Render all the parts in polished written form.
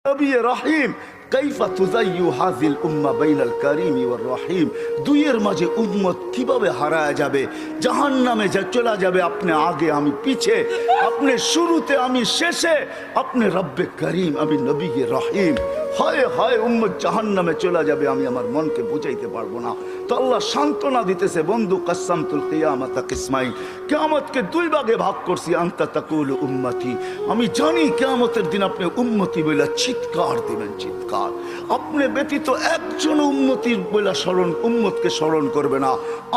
নবী রহিম কাইফা তুযায়্যু হাযিল উম্মাহ বাইনাল কারীম ওয়ার রহিম। দুইয়ের মাঝে উম্মত কিভাবে হারায় যাবে, জাহান্নামে চলে যাবে। আপনি আগে, আমি পিছে, আপনি শুরুতে, আমি শেষে, আপনি রব্বে করিম, আমি নবী রহিম। হায় হায়, উম্মত জাহান্নামে চলে যাবে, আমি আমার মনকে বুঝাইতে পারবো না। তো আল্লাহ সান্ত্বনা দিতেছে, বন্ধু কাসসামতুল কিয়ামাতা কিসমাইন, কিয়ামতকে দুই ভাগে ভাগ করছি। আনতা তাকুলু উম্মতি, আমি জানি কিয়ামতের দিন আপনি উম্মতি বলে চিৎকার দিবেন, চিৎকার। আপনি ব্যতীত একজন উম্মতির বলে স্মরণ, উম্মতকে স্মরণ করবে না।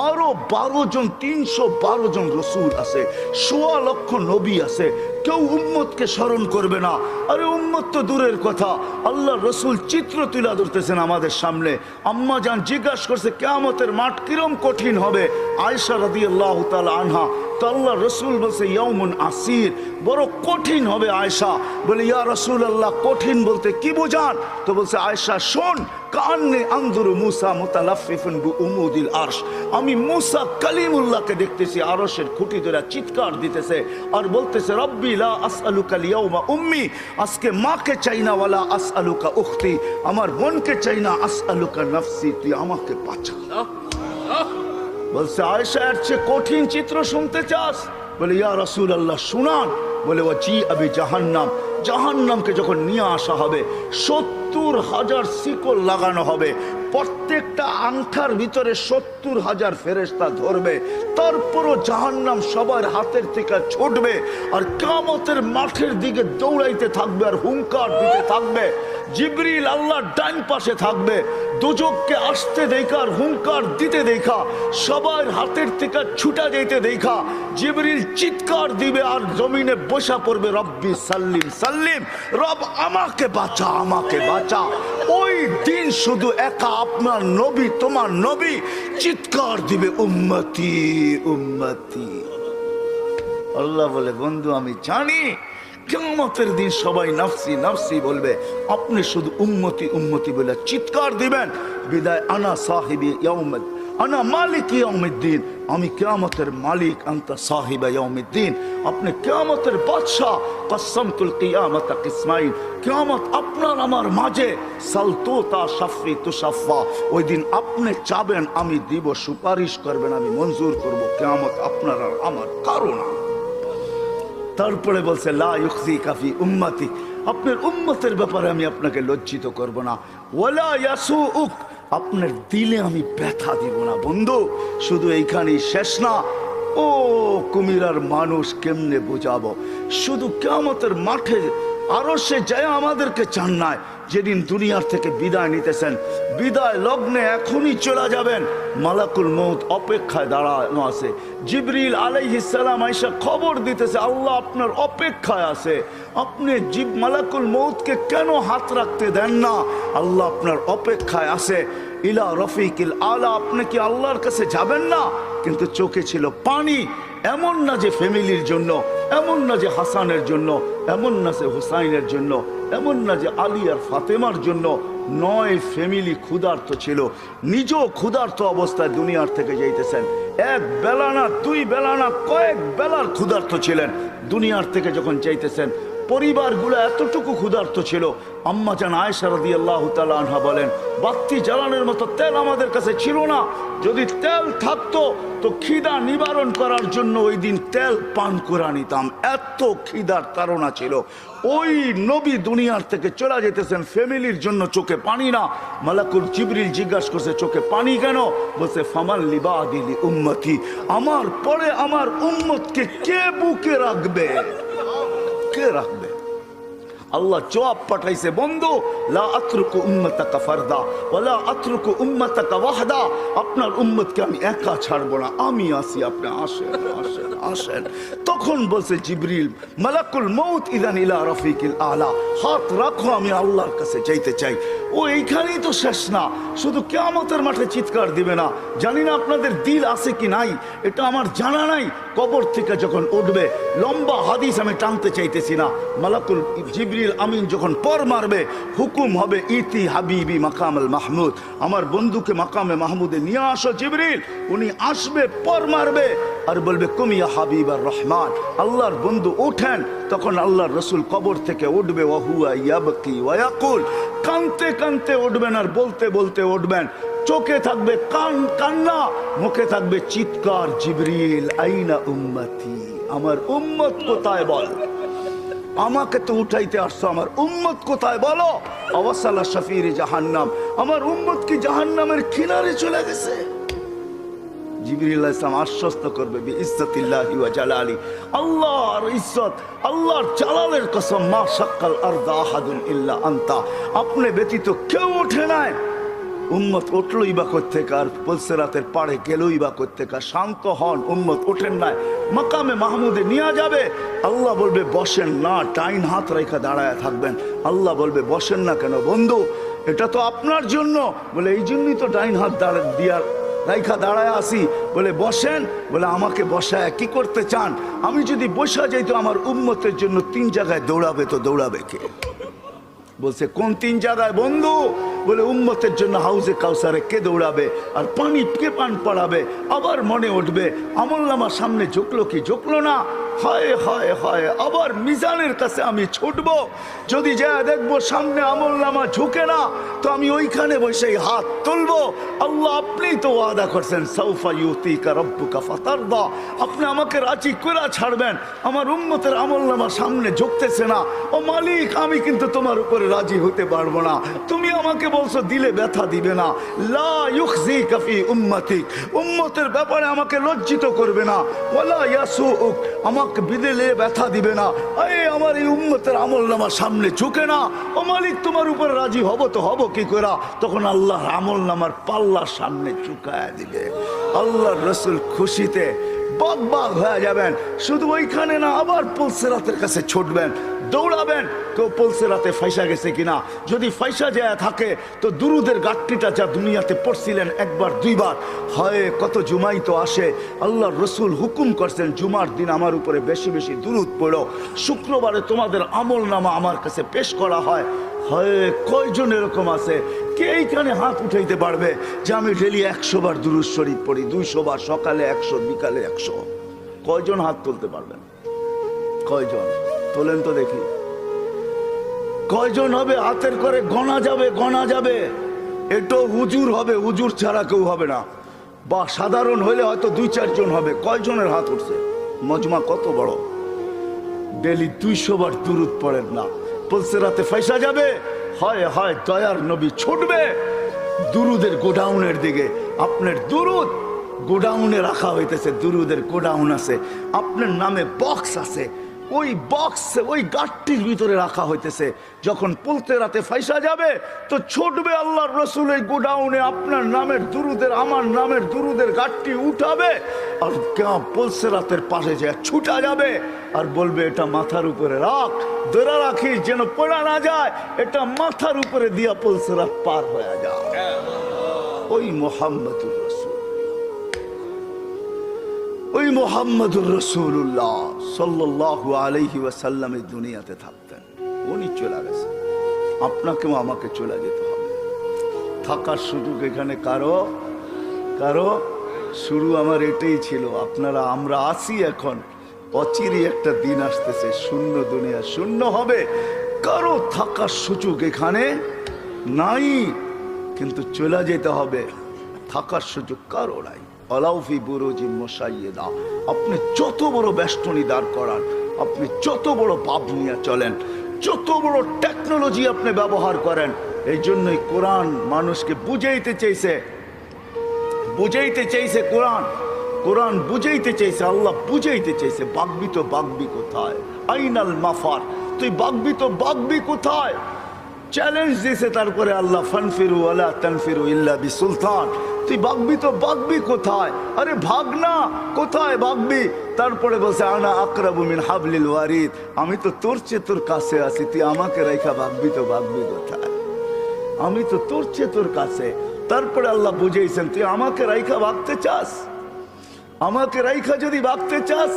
আরো 12 জন, 312 জন রসুল আছে, 1.25 লক্ষ নবী আছে, কেউ উম্মতকে স্মরণ করবে না। আরে উম্মত তো দূরের কথা, আল্লাহ রসুল চিত্র তুলে ধরতেছেন আমাদের সামনে। আম্মা জান জিজ্ঞাসা করছে কিয়ামতের মাঠ কিরম কঠিন হবে। আয়েশা রাদিয়াল্লাহু তাআলা আনহা, তো আল্লাহ রসুল বলছে ইয়াউমুন আসির, বড় কঠিন হবে। আয়েশা বলে ইয়া রাসূলুল্লাহ, কঠিন বলতে কি বোঝান? তো বলছে আয়েশা শোন, কান্নি আনজুরু মুসা মুতালাফফিফুন বিউমুদিল আরশ, আমি মুসা কালিমুল্লাহকে দেখতেছি আরশের খুঁটি ধরে চিৎকার দিতেছে আর বলতেছে রব্বি লা আসআলুকা লিয়াউমা উম্মি, আজকে মাকে চাই না, ওয়ালা আসআলুকা উখতি, আমার বোনকে চাই না, আসআলুকা নাফসি, তুই আমাকে বাঁচা। বলছে আয়েশা, এর চেয়ে কঠিন চিত্র শুনতে চাস? বলে ইয়া রাসূলুল্লাহ শুনান। বলে ওয়াজি আবি জাহান্নাম, জাহান্নামকে যখন নিয়ে আসা হবে 70,000 শিকল লাগানো হবে, প্রত্যেকটা আংটার ভিতরে 70,000 ফেরেশতা ধরবে, তারপরও জাহান্নাম সবার হাতের থেকে ছুটবে আর কিয়ামতের মাঠের দিকে দৌড়াইতে থাকবে আর হুঙ্কার দিতে থাকবে। জিবরিল আল্লাহর ডান পাশে থাকবে, দোজখকে আসতে দেখা আর হুঙ্কার দিতে দেখা, সবার হাতের থেকে ছুটা যেতে দেখা জিবরিল চিৎকার দিবে আর জমিনে বসা পড়বে, রব্বি সাল্লিম সাল্লিম, রব আমাকে বাঁচা, আমাকে বাঁচা। ওই দিন শুধু একা আপনার নবী, তোমার নবী চিৎকার দিবে উম্মতি উম্মতি। আল্লাহ বলে বন্ধু আমি জানি কিয়ামতের দিন সবাই নাফসি নাফসি বলবে, আপনি শুধু উম্মতি উম্মতি বলে চিৎকার দিবেন। বিদায় আনা সাহিবি ইয়াউমিদ, আনা মালিক ইয়াউমিদ্দিন, আমি কিয়ামতের মালিক, আনতা সাহিবা ইয়াউমিদ্দিন, আপনি কিয়ামতের বাদশা। কাসসামতুল কিয়ামাতা কিসমাইন, কিয়ামত আপনার আমার মাঝে, সালতুতা শাফি তুশাফা, ওই দিন আপনি চাবেন আমি দিব, সুপারিশ করবেন আমি মঞ্জুর করব, কিয়ামত আপনার আর আমার কারো না। তারপরে বলছে লা ইউখজিকা ফি উম্মতি, আপনার উম্মতের ব্যাপারে আমি আপনাকে লজ্জিত করব না। ওয়ালা ইয়াসুউক, আপনার দিলে আমি ব্যথা দিব না। বন্ধু শুধু এইখানেই শেষ না, ও কুমিরার মানুষ কেমনে বোঝাবো, শুধু কিয়ামতের মাঠে আরো সে যায় আমাদেরকে চান নাই, যেদিন দুনিয়ার থেকে বিদায় নিতেছেন, বিদায় লগ্নে এখনই চলে যাবেন, মালাকুল মউত অপেক্ষায় দাঁড়ানো আছে। জিবরিল আলাইহিস সালাম আয়েশা খবর দিতেছে আল্লাহ আপনার অপেক্ষায় আছে, আপনি মালাকুল মউতকে কেন হাত রাখতে দেন না? আল্লাহ আপনার অপেক্ষায় আছে। ইলা রফিকিল আলা, আপনি কি আল্লাহর কাছে যাবেন না? কিন্তু চোখে ছিল পানি। এমন না যে ফ্যামিলির জন্য, এমন না যে হাসানের জন্য, এমন না যে হুসাইনের জন্য, এমন না যে আলী আর ফাতেমার জন্য, 9 ফ্যামিলি ক্ষুধার্ত ছিল, নিজেও ক্ষুধার্ত অবস্থায় দুনিয়ার থেকে যাইতেছেন। এক বেলা না, 2 বেলা না, কয়েক বেলার ক্ষুধার্ত ছিলেন। দুনিয়ার থেকে যখন চাইতেছেন, পরিবারগুলো এতটুকু ক্ষুধার্ত ছিল। আম্মা জান আয়েশা রাদিয়াল্লাহু তাআলা আনহা বলেন, বাতি জ্বালানোর মতো তেল আমাদের কাছে ছিল না, যদি তেল থাকতো তো খিদা নিবারণ করার জন্য ওই দিন তেল পান করে নিতাম, এত খিদার তাড়না ছিল। ওই নবী দুনিয়ার থেকে চলে যেতেছেন, ফ্যামিলির জন্য চোখে পানি না। মালাকুল জিবরিল জিজ্ঞাসা করছে চোখে পানি কেন? বলছে ফামাল লিবাদিলি উম্মতি, আমার পরে আমার উম্মতকে কে বুকে রাখবে, কে রাখবে? আল্লাহ জবাব পাঠাইছে, বন্ধু লা আতরুকু উম্মাতাকা ফারদা ওয়ালা আতরুকু উম্মাতাকা ওয়াহদা, আপনার উম্মতকে আমি একা ছাড়বো না, আমি আসি, আপনি আসেন আসেন আসেন। তখন বলছে জিবরিল মালাকুল মউত ইযান ইলা রফিকিল আলা, হাত রাখো, আমি আল্লাহর কাছে যাইতে চাই। ও এইখানেই তো শেষ না, শুধু কিয়ামতের মাঠে চিৎকার দিবে না। জানি না আপনাদের দিল আছে কি নাই, এটা আমার জানা নাই। কবর থেকে যখন উঠবে, লম্বা হাদিস আমি টানতে চাইতেছি না, মালাকুল জিবরিল আমিন যখন পর মারবে, হুকুম হবে ইতি হাবিবি মাকামাল মাহমুদ, আমার বন্ধুকে মাকামে মাহমুদে নিয়ে আসো। জিবরিল উনি আসবে, পর মারবে, আর বলবে কুম ইয়া হাবিবার রহমান, আল্লাহর বন্ধু ওঠেন। তখন আল্লাহর রসুল কবর থেকে উঠবে, ওয়াহুয়া ইয়াবকি ওয়া ইয়াকুল, কানতে কানতে উঠবেন আর বলতে বলতে উঠবেন। চোখে থাকবে কান্না, মুখে থাকবে চিৎকার, জিবরিল আইনা উম্মতি, আমার উম্মত কোথায় বল, আমাকে তো উঠাইতে আসছো, আমার উম্মত কোথায় বলো। আওয়াসালা শাফির জাহান্নাম, আমার উম্মত কি জাহান্নামের কিনারে চলে গেছে। জিবরিল আলাইহিস সালাম আশ্বস্ত করবে বিইজ্জাতিল্লাহি ওয়া জালালি, আল্লাহর ইজ্জত, আল্লাহর জালালের কসম, মা শাক্কাল আরদা আহাদুন ইল্লা আনতা, আপনি ব্যতীত কেউ ওঠে নাই। উম্মত উঠলই বা কোত্থেকে, আর পুলসিরাতের পাড়ে গেলই বা কোত্থেকে। শান্ত হন, উম্মত ওঠেন নাই, মাকামে মাহমুদে নিয়ে যাবে। আল্লাহ বলবে বসেন না, ডাইন হাত রেখা দাঁড়ায় থাকবেন। আল্লাহ বলবে বসেন না কেন বন্ধু, এটা তো আপনার জন্য। বলে এই জন্যই তো ডাইন হাত দিয়ার রাইখা দাঁড়ায় আসি। বলে বসেন। বলে আমাকে বসায় কি করতে চান? আমি যদি বসা যাই তো আমার উম্মতের জন্য 3 জায়গায় দৌড়াবে, তো দৌড়াবে কে? বলছে কোন 3 জায়গায় বন্ধু? বলে উম্মতের জন্য হাউজে কাউসারে কে দৌড়াবে, আর পানি কে পান পড়াবে। আবার মনে উঠবে আমলনামা সামনে ঝুঁকলো কি ঝুঁকলো না, হায় হায় হায়, আবার মিজানের কাছে আমি ছুটবো। যদি যা দেখবো সামনে আমলনামা ঝুঁকে না, তো আমি ওইখানে বসেই হাত তুলবো। আল্লাহ আপনি তো ওয়াদা করছেন, সাউফা ইউতিকা রাব্বুকা ফাতারদা, আপনি আমাকে রাজি করে ছাড়বেন। আমার উম্মতের আমলনামা সামনে ঝুঁকতেছে না, ও মালিক আমি কিন্তু তোমার উপরে রাজি হতে পারবো না। তুমি আমাকে বলছো দিলে ব্যথা দিবে না, লা ইউখজিকা ফি উম্মতিক, উম্মতের ব্যাপারে আমাকে লজ্জিত করবে না, ওয়ালা ইয়াসুউক, আমাকে বিদেলে ব্যথা দিবে না। এই আমার এই উম্মতের আমলনামা সামনে ঝুঁকে না, ও মালিক তোমার উপরে রাজি হব তো হব কি করে? তখন আল্লাহ আমলনামার পাল্লার সামনে ঝুঁকায় দিবে। আল্লাহর রাসূল খুশিতে বাগ বাগ হয়ে যাবেন। শুধু ওইখানে না, আবার পুলসিরাতের কাছে ছুটবেন, দৌড়াবেন। কেউ পুলসিরাতে ফাইসা গেছে কিনা, যদি ফাইসা যায় থাকে তো দুরুদের গাট্টিটা যা দুনিয়াতে পড়ছিলেন একবার দুইবার, হয় কত জুমাই তো আসে। আল্লাহর রসুল হুকুম করছেন জুমার দিন আমার উপরে বেশি বেশি দুরুদ পড়ো, শুক্রবারে তোমাদের আমল নামা আমার কাছে পেশ করা হয়। হয় কয়জন এরকম আছে কে এইখানে হাত উঠাইতে পারবে যে আমি ডেলি 100 বার দুরুদ শরীফ পড়ি, 200 বার, সকালে 100, বিকালে 100? কয়জন হাত তুলতে পারবেন? কয়জন তোলেন তো দেখি, কয়জন হবে? হাতের করে গণা যাবে, গণা যাবে। এটাও হুজুর হবে, হুজুর ছাড়া কেউ হবে না, বা সাধারণ হলে হয়তো 2-4 জন হবে। কয়জনের হাত উঠছে? মজমা কত বড়, ডেলি 200 বার দুরুদ পড়েন না, পুলসিরাতে ফাইসা যাবে। হয় হয় দয়ার নবী ছুটবে দুরুদের গোডাউনের দিকে। আপনার দুরুদ গোডাউনে রাখা হইতেছে, দুরুদের গোডাউন আছে, আপনার নামে বক্স আছে, ওই বক্স ওই গাঠটির ভিতরে রাখা হইতেছে। যখন পুলসিরাতে ফাইসা যাবে তো ছুটবে আল্লাহর রসুল এই গোডাউনে, আপনার নামের দুরুদের, আমার নামের দুরুদের গাঠটি উঠাবে, আর পুলসিরাতের পাশে যে ছুটা যাবে আর বলবে এটা মাথার উপরে রাখ, ধরে রাখিস যেন পড়া না যায়, এটা মাথার উপরে দিয়া পুলসিরাত পার হয়ে যায়। ওই মুহাম্মদুর রাসূল, ওই মুহাম্মদুর রাসূলুল্লাহ সাল্লাল্লাহু আলাইহি ওয়াসাল্লাম এই দুনিয়াতে থাকতেন। উনি চলে গেছেন, আপনাকেও আমাকে চলে যেতে হবে। থাকার সুযোগ এখানে কারো কারো শুরু আমার এটাই ছিল। আপনারা আমরা আসি এখন, অচিরে একটা দিন আসতেছে, শূন্য দুনিয়া শূন্য হবে, কারো থাকার সুযোগ এখানে নাই, কিন্তু চলে যেতে হবে। থাকার সুযোগ কারো নাই। আলাউফি বুরুজি মুশাইয়্যিদা, আপনি যত বড় বেষ্টনী দাঁড় করান, আপনি যত বড় পাপ নিয়ে চলেন, যত বড় টেকনোলজি আপনি ব্যবহার করেন, এই জন্যই কোরআন মানুষকে বুঝাইতে চাইছে, বুঝাইতে চাইছে কোরআন, কোরআন বুঝাইতে চাইছে, আল্লাহ বুঝাইতে চাইছে। বাগবি তো বাগবি কোথায়, আইনাল মাফার, তুই বাগবি তো বাগবি কোথায়? চ্যালেঞ্জ দিয়েছে তারপরে আল্লাহ, ফানফিরু ওয়ালা তানফিরু ইল্লা বিসুলতান, তুই বাগবি তো বাগবি কোথায়? আরে ভাগ না, কোথায় বাগবি? তারপরে বলছে আনা আকরাবু মিন হাবলিল ওয়ারিদ, আমি তো তোর চেয়ে তোর কাছে আছি, তুই আমাকে রেখা বাগবি তো বাগবি কোথায়? আমি তো তোর চেয়ে তোর কাছে। তারপরে আল্লাহ বুঝাইছেন তুই আমাকে রাইখা ভাগতে চাস, আমাকে রাইখা যদি ভাগতে চাস,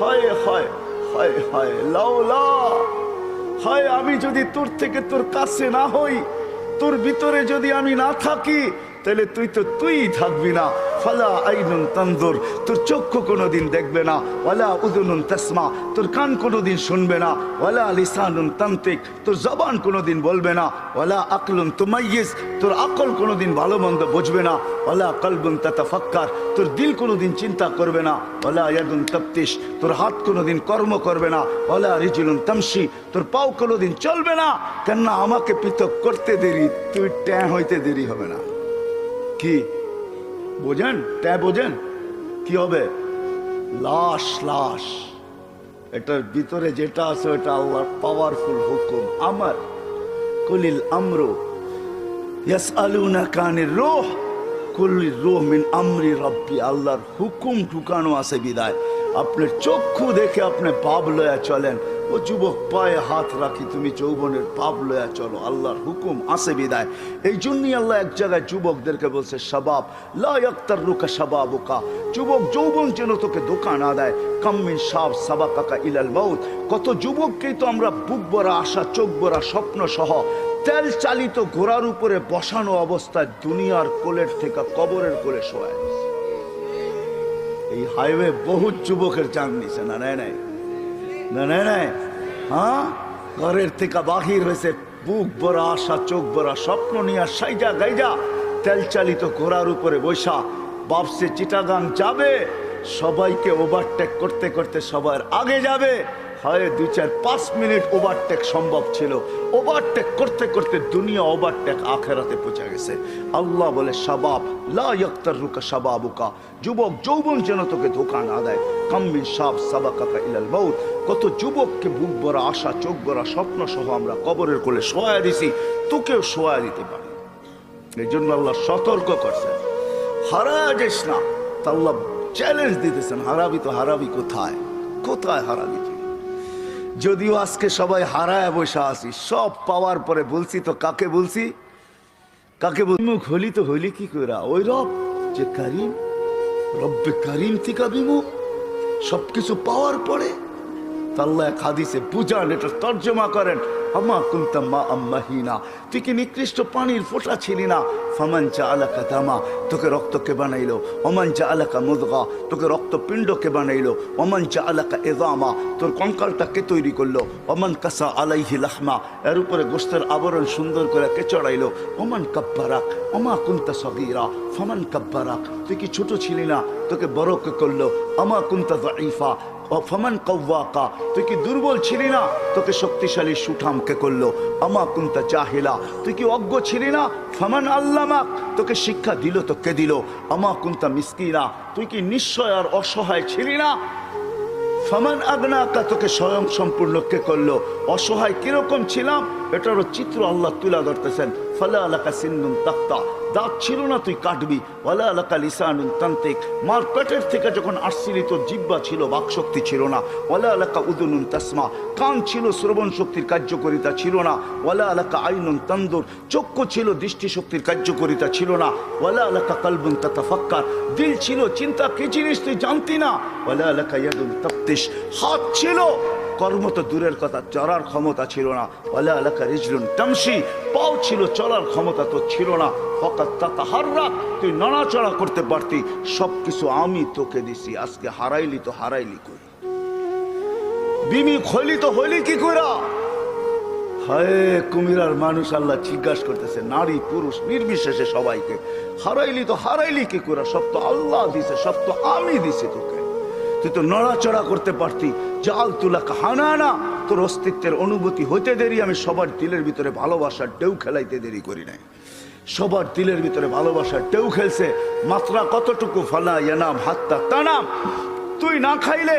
হয় হয় হয় হয় লাউলা, হয় আমি যদি তোর থেকে তোর কাছে না হই, তোর ভিতরে যদি আমি না থাকি, তাহলে তুই থাকবি না। ফালা আইনুন তানজুর, তোর চক্ষু কোনোদিন দেখবে না। ওয়ালা উযুনুন তাসমা, তোর কান কোনোদিন শুনবে না। ওয়ালা লিসানুন তানতিক, তোর জবান কোনোদিন বলবে না। ওয়ালা আকলুন তুমাইয়িজ, তোর আকল কোনোদিন ভালো মন্দ বুঝবে না। ওয়ালা কলবুন তাতাফাক্কার, তোর দিল কোনোদিন চিন্তা করবে না। ওয়ালা ইয়াদুন তাফতিশ, তোর হাত কোনোদিন কর্ম করবে না। ওয়ালা রিজলুন তামশি, তোর পাও কোনোদিন চলবে না। কেননা আমাকে পৃথক করতে দেরি, তুই ট্যাঁ হইতে দেরি হবে না। কি বোঝেন? ট্যাঁ বোঝেন কি হবে? লাশ, লাশ। এটার ভিতরে যেটা আছে ওটা আল্লাহর পাওয়ারফুল হুকুম। আমার কুলিল আমরু ইয়াসআলুনাকা আনির রূহ কুলির রূহ মিন আমরি রাব্বি, আল্লাহর হুকুম ঢুকানো আছে বিদায় আপনার চক্ষু দেখে আপনি পাপ লয়া চলেন। ও যুবক, পায়ে হাত রাখি, তুমি যৌবনের পাপ লয়া চলো, আল্লাহর হুকুম আছে বিদায়। এই জন্যই আল্লাহ এক জায়গায় যুবকদেরকে বলছে, শাবাব লা ইয়াক্তাররুকা শাবাবুকা, যুবক যৌবন যেন তোকে ধোঁকা না দেয়। কাম মিন শাব সাবাকাকা ইলাল মাউত, কত যুবককেই তো আমরা বুক ভরা আশা, চোখ ভরা স্বপ্ন সহ তেল চালিত ঘোড়ার উপরে বসানো অবস্থায় দুনিয়ার কোলের থেকে কবরের কোলে শোয়ায়। এই হাইওয়ে বহুত যুবকের জান নিছে না, নাই নাই না, নাই নাই। হ্যাঁ, ঘরের থেকে বাহির হয়েছে বুক ভরা আশা, চোখ ভরা স্বপ্ন নিয়ে সাইজা গাইজা তেল চালিত ঘোড়ার উপরে বৈশা বাপসে চিটাগাং যাবে। সবাইকে ওভারটেক করতে করতে সবার আগে যাবে। হয় 2-4-5 মিনিট ওভারটেক সম্ভব ছিল, ওভারটেক করতে করতে দুনিয়া ওভারটেক আখেরাতে পৌঁছে গেছে। আল্লাহ বলে, শাবাব লা ইয়াক্তাররুকা শাবাবুকা, যুবক যৌবন যেন তোকে ধোঁকা না দেয়। কাম মিন শাব সাবাকাকা ইলাল মাউত, কত যুবককে বুক ভরা আশা, চোখ ভরা স্বপ্ন সহ আমরা কবরের কোলে শোয়া দিছি, তোকেও শোয়া দিতে পারি। এই জন্য আল্লাহ সতর্ক করছেন, হারায় যাস না। আল্লাহ চ্যালেঞ্জ দিতেছেন, হারাবি তো হারাবি কোথায়, কোথায় হারাবি তুই? যদিও আজকে সবাই হারায় বসে আসি, সব পাওয়ার পরে বলছি তো কাকে বলছি, কাকে বিমুখ হলি তো হইলি কি করে? ওই রব যে করিম, রব্বে করিম থেকে বিমুখ, সবকিছু পাওয়ার পরে। আল্লাহ এক হাদিসে বুঝান, এটা তর্জমা করেন, আমা কুনতা মা আম্মাহিনা, তুই কি নিকৃষ্ট পানির ফোঁটা ছিলি না? ফামান জাআলাকা দামা, তোকে রক্তকে বানাইলো। ওমান জাআলাকা মুদগা, তোকে রক্তপিণ্ডকে বানাইলো। ওমান জাআলাকা ইযামা, তোর কঙ্কালটাকে তৈরি করলো। ওমান কাসা আলাইহি লাহমা, এর উপরে গোশতের আবরণ সুন্দর করে কে চড়াইলো। ওমান কাব্বারাক আমা কুনতা সগীরা ফামান কাব্বারাক, তুই কি ছোট ছিলি না? তোকে বড় কে করলো। আমা কুনতা যায়ীফা ফামান কাওয়াকা, তুই কি দুর্বল ছিলি না? তোকে শক্তিশালী সুঠামকে করলো। আমা কুনতা জাহিলা, তুই কি অজ্ঞ ছিলি না? ফামান আল্লামাক, তোকে শিক্ষা দিল তো কে দিল? আমা কুনতা মিসকিনা, তুই কি নিশ্চয় আর অসহায় ছিলি না? ফামান আগনাকা, তোকে স্বয়ং সম্পূর্ণ কে করলো? অসহায় কিরকম ছিলাম এটারও চিত্র আল্লাহ তুলা ধরতেছেন। ফালা আলাকা সিন্নুন তাক্তা, দাঁত ছিল না তুই কাটবি। ওয়ালা আলাকা লিসানুন তান্তিক, মার পেটের থেকে যখন আসছিলি তোর জিহ্বা ছিল, বাকশক্তি ছিল না। ওয়ালা আলাকা উদুনুন তাসমা, কান ছিল, শ্রবণ শক্তির কার্যকারিতা ছিল না। ওয়ালা আলাকা আইনুন তানদুর, চক্ষু ছিল, দৃষ্টিশক্তির কার্যকারিতা ছিল না। ওয়ালা আলাকা কলবুন তাতাফাক্কার, দিল ছিল, চিন্তা কি জিনিস তুই জানতি না। ওয়ালা আলাকা ইয়াদুন তাফতিশ, হাত ছিল, কর্ম তো দূরের কথা, চলার ক্ষমতা ছিল না। ওয়ালা আলাকা রিজলুন তামশি, পাও ছিল, চলার ক্ষমতা তো ছিল না। ফাকাত তাতাহাররাক, তুই নড়াচড়া করতে পারতি। সবকিছু আমি তোকে দিছি, আজকে হারাইলি তো হারাইলি কই? বিমি হইলি তো হইলি কি কইরা? হায় কুমিরার মানুষ আল্লাহ জিজ্ঞাসা করতেছে, নারী পুরুষ নির্বিশেষে সবাইকে, হারাইলি তো হারাইলি কি কইরা? সব তো আল্লাহ দিছে, সব তো আমি দিছি তোকে। তুই তো নড়াচড়া করতে পারতি। জাল তুলা কাহানা, তোর অস্তিত্বের অনুভূতি হইতে দেরি, আমি সবার দিলের ভিতরে ভালোবাসার ঢেউ খেলাইতে দেরি করি নাই। সবার দিলের ভিতরে ভালোবাসার ঢেউ খেলছে। মাত্রা কতটুকু? ফালা ইয়ানাম হাত্তা তানাম, তুই না খাইলে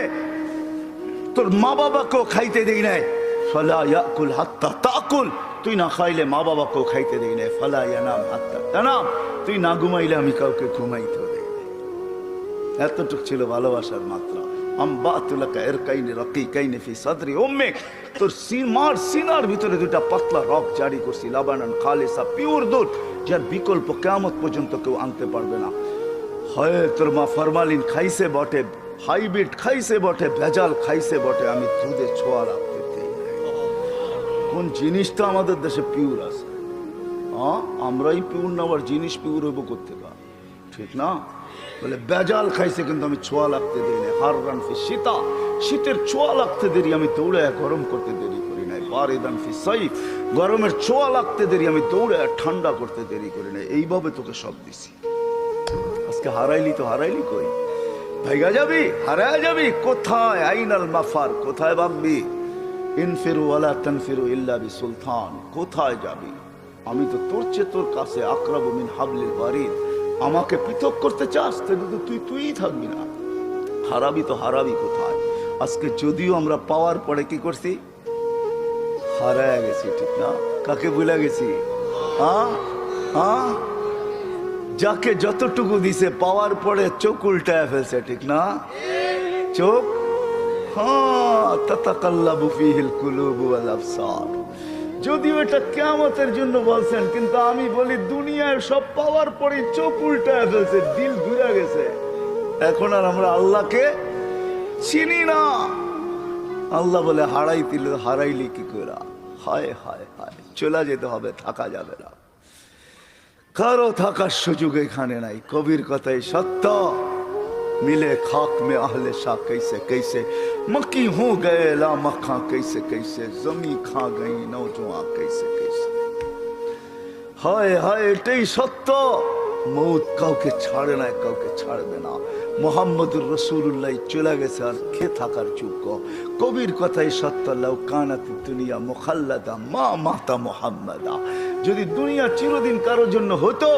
তোর মা বাবাকেও খাইতে দেই নাই। ফালা ইয়াকুল হাত্তা তাকুল, তুই না খাইলে মা বাবাকেও খাইতে দেই নাই। ফালা ইয়ানাম হাত্তা তানাম, তুই না ঘুমাইলে আমি কাউকে ঘুমাইতে দেই নাই। এতটুক ছিল ভালোবাসার মাত্রা। তোর মার সিনার ভিতরে দুটা পাতলা রক জারি করছি, লাবানান খালিসা, পিওর দুধ, যার বিকল্প কিয়ামত পর্যন্ত কেউ আনতে পারবে না। হয় তোর মা ফরমালিন খাইছে বটে, হাইব্রিড খাইছে বটে, ভেজাল খাইছে বটে, আমি দুধে ছোঁয়া রাখতে চাই। কোন জিনিসটা আমাদের দেশে পিওর আছে? হ্যাঁ, আমরাই পিউর না, আবার জিনিস পিউর হইব করতে পার, ঠিক না? বলে বেজাল খাইছে কিন্তু আমি ছোঁয়া লাগতে দেরি নাই। হার রান ফি শীতা, শীতের ছোঁয়া লাগতে দেরি আমি দৌড়ে গরম করতে দেরি করি নাই। বারিদান ফি সাইফ, গরমের ছোঁয়া লাগতে দেরি আমি দৌড়ে ঠান্ডা করতে দেরি করি নাই। এইভাবে তোকে সব দিছি। আজকে হারাইলি তো হারাইলি কই? ভাইগা যাবি, হারায় যাবি কোথায়? আইনাল মাফার, কোথায় ভাববি? ইনফিরু ওয়ালা তানফিরু ইল্লা বিসুলতান, কোথায় যাবি? আমি তো তোর চেয়ে তোর কাছে আকরাবু মিন হাবলিল ওয়ারিদ। আমাকে পৃথক করতে চাস তাহলে তো তুই থাকবি না। হারাবি তো হারাবি কোথায়? আজকে যদিও আমরা পাওয়ার পরে কি করছি, হারায় গেছি, ঠিক না? কাকে ভুলে গেছি? যাকে যতটুকু দিছে পাওয়ার পরে চোখ উল্টায় ফেলছে, ঠিক না? চোখ, তাতাকাল্লাবু ফীহিল কুলুবু ওয়াল আবসার। যদিও এটা কিয়ামতের জন্য বলছেন, কিন্তু আমি বলি দুনিয়ার সব পাওয়ার পরে চোখ উল্টায় ফেলছে, দিল ঘুরে গেছে। এখন আর আমরা আল্লাহকে চিনি না। আল্লাহ বলে হারাইলি কি করে? হায় হায় হায়, চলে যেতে হবে, থাকা যাবে না। কারো থাকার সুযোগ এখানে নাই। কবির কথাই সত্য, मिले खाक में आहले शाह कैसे कैसे, मक्की हो गए ला मक्खा कैसे कैसे, जमी खा गई नौजवां कैसे कैसे। हाय हाय, এটাই সত্য। মৌত কাউকে ছাড়ে না, কাউকে ছাড়বে না। মুহাম্মদুর রাসূলুল্লাহ চলে গেছে, আর কে থাকার যোগ্য? কবির কথাই সত্য, লাউ কানাত দুনিয়া মুখাল্লাদা মা মাতা মুহাম্মাদা। যদি দুনিয়া চিরদিন কারোর জন্য হতো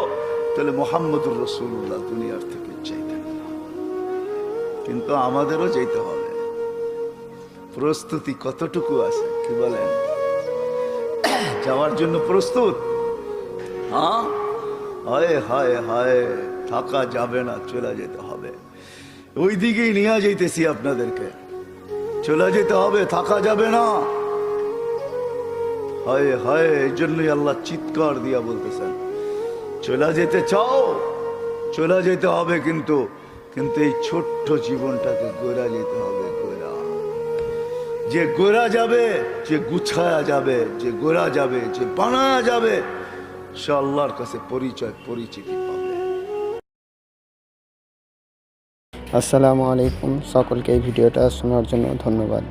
তাহলে মুহাম্মদুর রাসূলুল্লাহ দুনিয়ার থেকে চাইতেন না। কিন্তু আমাদেরও যেতে হবে। প্রস্তুতি কতটুকু আছে কি বলেন? যাওয়ার জন্য প্রস্তুত? হ্যাঁ, হায় হায় হায়, থাকা যাবে না, চলে যেতে হবে। ওই দিকেই নিয়ে যাইতেছি আপনাদেরকে, চলে যেতে হবে, থাকা যাবে না। হায় হায়, এই জন্যই আল্লাহ চিৎকার দিয়া বলতেছেন, চলে যেতে চাও, চলে যেতে হবে, কিন্তু এই ছোট্ট জীবনটাকে গোরা যেতে হবে। গোরা, যে গোরা যাবে, যে গুছায়া যাবে, যে গোরা যাবে, যে বানা যাবে, সে আল্লাহর কাছে পরিচিতি পাবে। আসসালামু আলাইকুম, সকলকে এই ভিডিওটা শোনার জন্য ধন্যবাদ।